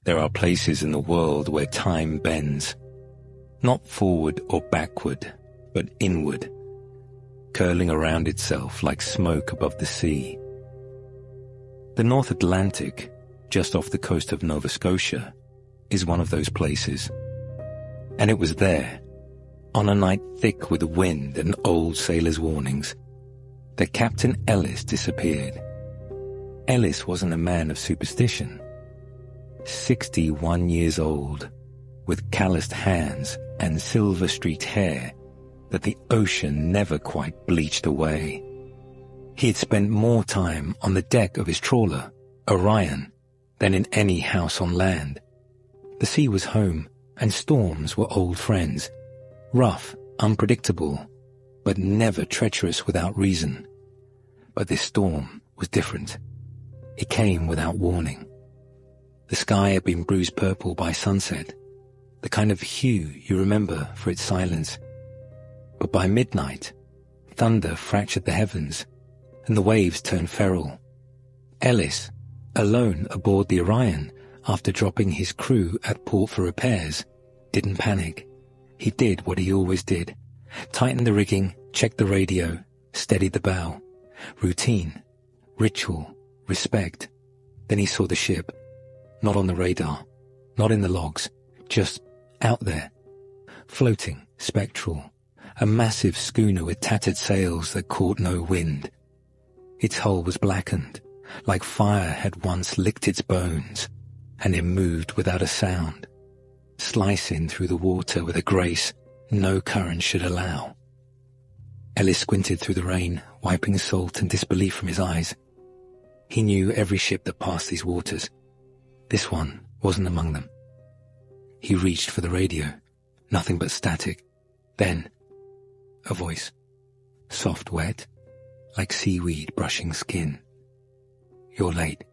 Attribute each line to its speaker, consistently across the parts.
Speaker 1: There are places in the world where time bends, not forward or backward, but inward, curling around itself like smoke above the sea. The North Atlantic, just off the coast of Nova Scotia, is one of those places. And it was there, on a night thick with wind and old sailors' warnings, that Captain Ellis disappeared. Ellis wasn't a man of superstition. 61 years old, with calloused hands and silver-streaked hair that the ocean never quite bleached away. He had spent more time on the deck of his trawler, Orion, than in any house on land. The sea was home, and storms were old friends, rough, unpredictable, but never treacherous without reason. But this storm was different. It came without warning. The sky had been bruised purple by sunset, the kind of hue you remember for its silence. But by midnight, thunder fractured the heavens, and the waves turned feral. Ellis, alone aboard the Orion after dropping his crew at port for repairs, didn't panic. He did what he always did: tightened the rigging, checked the radio, steadied the bow. Routine, ritual, respect. Then he saw the ship, not on the radar, not in the logs, just out there, floating, spectral, a massive schooner with tattered sails that caught no wind. Its hull was blackened, like fire had once licked its bones, and it moved without a sound, slicing through the water with a grace no current should allow. Ellis squinted through the rain, wiping salt and disbelief from his eyes. He knew every ship that passed these waters. This one wasn't among them. He reached for the radio, nothing but static. Then, a voice, soft, wet, like seaweed brushing skin. "You're late."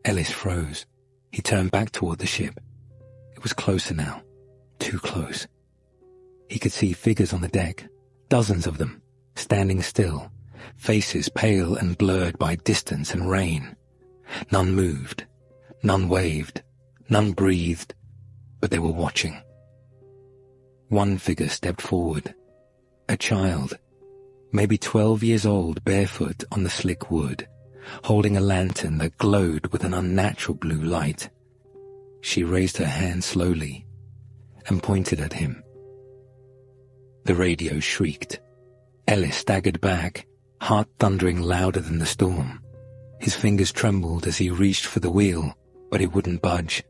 Speaker 1: Ellis froze. He turned back toward the ship. It was closer now, too close. He could see figures on the deck, dozens of them, standing still, faces pale and blurred by distance and rain. None moved, none waved, none breathed, but they were watching. One figure stepped forward, a child, maybe 12 years old, barefoot on the slick wood, holding a lantern that glowed with an unnatural blue light. She raised her hand slowly and pointed at him. The radio shrieked. Ellis staggered back, heart thundering louder than the storm. His fingers trembled as he reached for the wheel, but it wouldn't budge.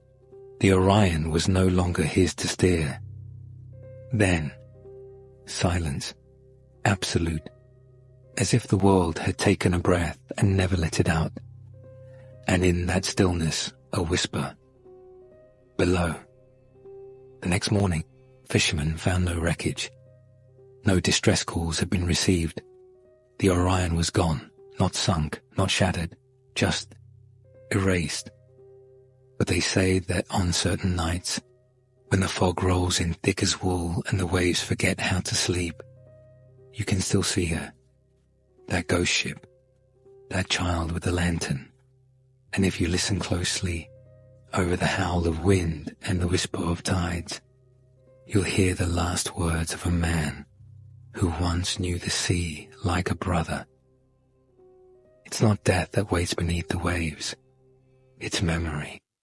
Speaker 1: The Orion was no longer his to steer. Then, silence, absolute, as if the world had taken a breath and never let it out. And in that stillness, a whisper. Below. The next morning, fishermen found no wreckage. No distress calls had been received. The Orion was gone, not sunk, not shattered, just erased. But they say that on certain nights, when the fog rolls in thick as wool and the waves forget how to sleep, you can still see her, that ghost ship, that child with the lantern. And if you listen closely, over the howl of wind and the whisper of tides, you'll hear the last words of a man who once knew the sea like a brother. It's not death that waits beneath the waves, it's memory.